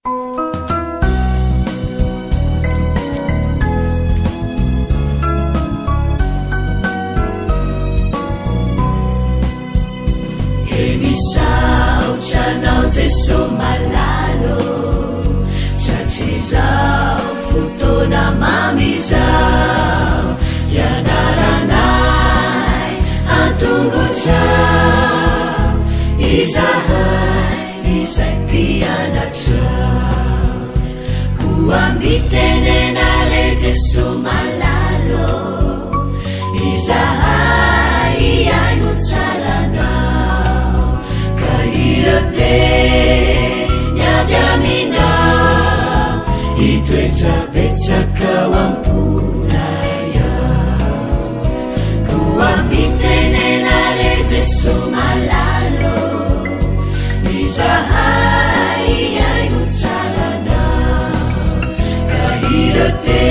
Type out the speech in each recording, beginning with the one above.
Enisaotryanao Jeso malalo Tsatrizao fotoana mamizao Ianaranay antongotrao Izahay izay mpianatrao Koa mitenenare Jeso malalo Izahay iaino tsaranao Ka irate niavy aminao Itoetra betsaka amponaya Koa mitenenare Jeso malalo Izahay iaino tsaranao Ka irate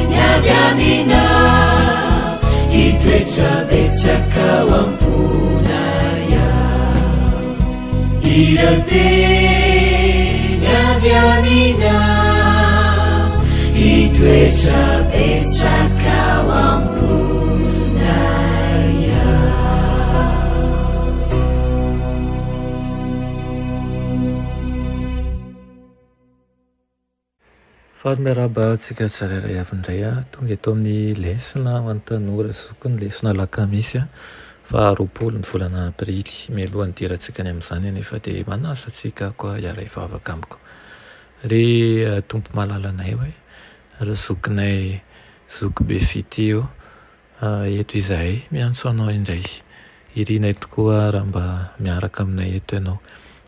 niavy aminao Itoetra betsaka amponaya Irate niavy aminao Itoetra betsaka amponaya Faly miaraba antsika tsirairay avy indray tonga eto amin'ny lesona ho an'ny tanora zokony lesona lakamisy faharoapolo ny volana aprily mialohan'ny dirantsika any amin'izany nefa dia manasa antsika koa iara hivavaka amiko ry tompo malalanay hoe ry zokinay zoky be fity eo eto izahay miantso anao indray irinay tokoa raha mba miaraka aminay eto ianao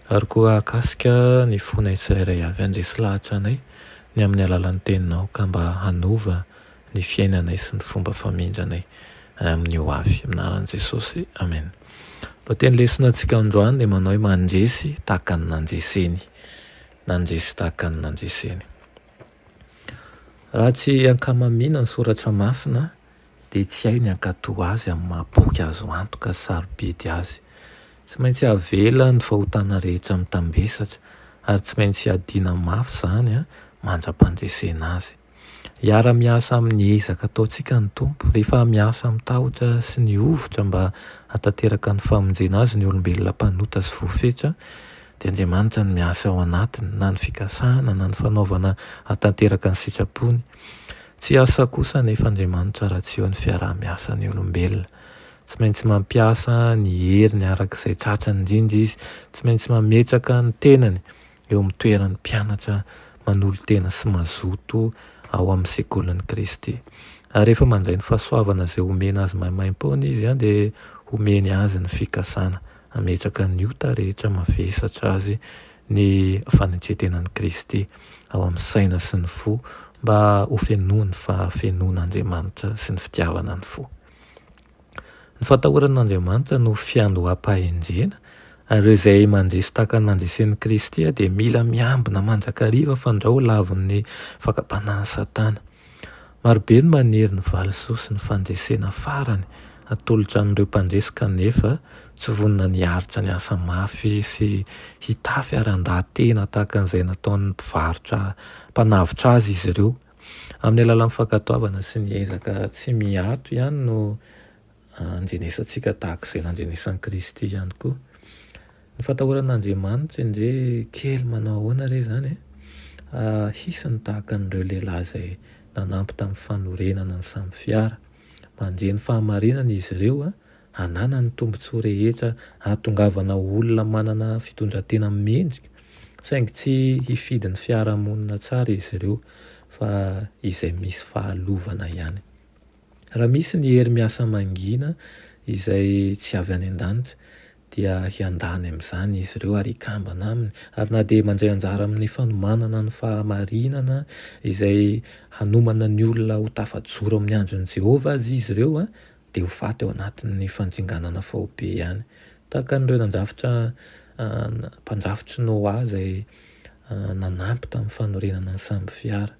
ary koa akasika ny fonay tsirairay avy andresy lahatra anay ny amin'ny alalan'ny teninao ka mba hanova ny fiainanay sy ny fomba famindranay amin'ny ho avy aminaran'i Jesosy amen. Mba teny lesona antsika androany dia manao hoe mandresy tahaka ny nandreseny nandresy tahaka ny nandreseny raha tsy ankamamina ny soratra masina dia tsy hay ny ankatoa azy amin'ny mahaboky azo antoka sarobidy azy tsy maintsy avela ny fahotana rehetra mitambesatra ary tsy maintsy adina mafy zany mandra-pandresena azy iara-miasa amin'ny ezaka ataontsika ny tompo rehefa miasa mitahotra sy ny ovotra mba hatanteraka ny famonjena azy ny olombelona mpanota sy voafetra dia Andriamanitra ny miasa ao anatiny na ny fikasana na ny fanaovana hatanteraka ny sitrapony tsy asa kosa nefa Andriamanitra raha tsy eo ny fiaraha-miasa ny olombelona tsy maintsy mampiasa ny heriny arak'izay tratra indrindra izy tsy maintsy mametraka ny tenany eo amin'ny toeran'ny mpianatra manolo tena sy mazoto ao amin'ny sekolin'ny Kristy ary rehefa mandray ny fahasoavana izay omena azy maimaim-poana izy dia omeny azy ny fikasana ametraka ny ota rehetra mavesatra azy ny fanetretenan'i Kristy ao amin'ny saina sy ny fo mba ho fenoany fa fenoan'Andriamanitra sy ny fitiavana ny fo. Ny fatahoran'Andriamanitra no fiandoham-pahendrena ary izay mandresy tahaka ny nandresen'i Kristy dia mila miambina mandrakariva fandrao lavon'ny fakapanahany Satana. Marobe ny manery ny valisoa sy ny fandresena farany atolotra amin'ireo mpandresy kanefa tsy vonona niaritra ny asa mafy sy hitafy aran-dahatena tahaka an'izay nataon'ny mpivarotra mpanavotra azy izy ireo amin'ny alalan'ny fankatoavana sy ny ezaka tsy miato ihany no andrenesantsika tahaka izay nandrenesan'i Kristy ihany koa. Ny fatahoran'Andriamanitra indray kely manao ahoana re zany hisiny tahaka an'ireo lehilahy izay nanampy tamin'ny fanorenana ny samy fiara mandre ny fahamarinana izy ireo hanana ny tombontsoa rehetra hatongavana olona manana fitondran-tena mendrika saingy tsy hifidy ny fiarahamonina tsara izy ireo fa izay misy fahalovana ihany. Raha misy ny hery miasa mangina izay tsy avy any an-danitra dia hiandany amin'izany izy ireo ary hikambana aminy ary na dia mandray anjara amin'ny fanomanana ny fahamarinana izay hanomana ny olona ho tafajoro amin'ny andron'i Jehovah azy izy ireo dia ho faty ao anatin'ny fandringanana faobe ihany tahaka an'ireo mpandrafitry Noa izay nanampy tamin'ny fanorenana ny samby fiara.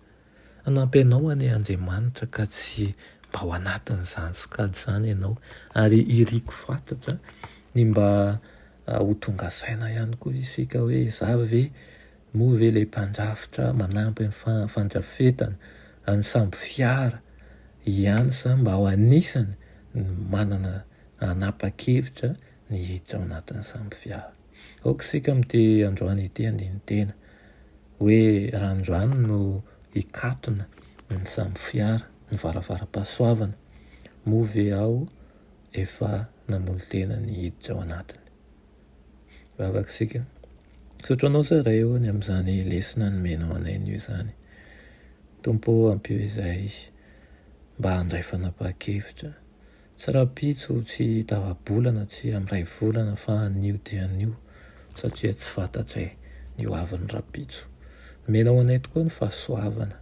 Hanampy ianao anie Andriamanitra ka tsy mba ao anatin'izany sokajy izany ianao ary iriko fantatra ny mba ho tonga saina ihany koa isika hoe za ve moa ve le mpandrafitra manampy amin'ny fandrafetana any samby fiara ihany sa mba ho anisany manana anapa-kevitra ny hiditra ao anatin'ny samby fiara. Aoka isika amin'ity androany ity andiny tena hoe raha androany no hikatona ny samby fiara ny varavara-pahasoavana, moa ve aho efa nanolotena ny hiditra ao anatiny. Vavaka isika sotranao sa ray eo ny amin'izany lesona nomenao anay io zany. Tompo ampio izay mba handray fanapa-kevitra, tsy raha-pitso, tsy tava-bolana, tsy amin'ray volana fa anio dia anio satria tsy fantatray ny hoavin'ny raha-pitso. Menao anay tokoa ny fahasoavana,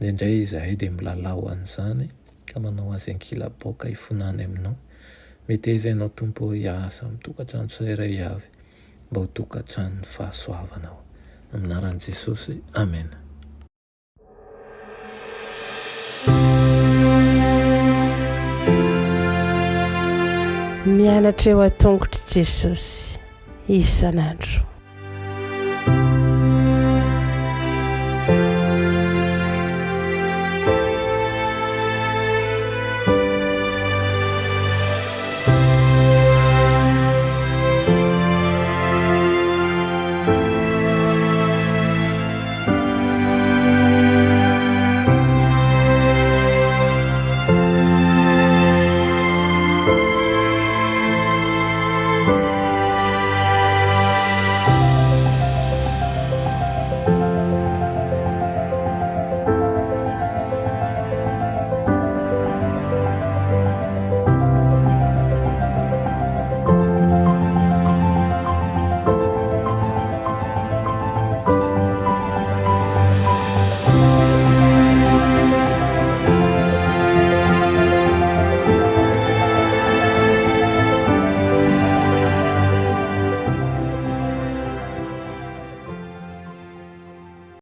indray izahay dia milalao an'izany ka manao azy ankila-baoka hifonany aminao. Mety aizainao Tompo hiasa amin'ny tokantrano tsirairay avy mba ho tokantranon'ny fahasoavanao. Amin'ny anaran'i Jesosy, amen. Mianatra eo an-tongotry Jesosy isan'andro.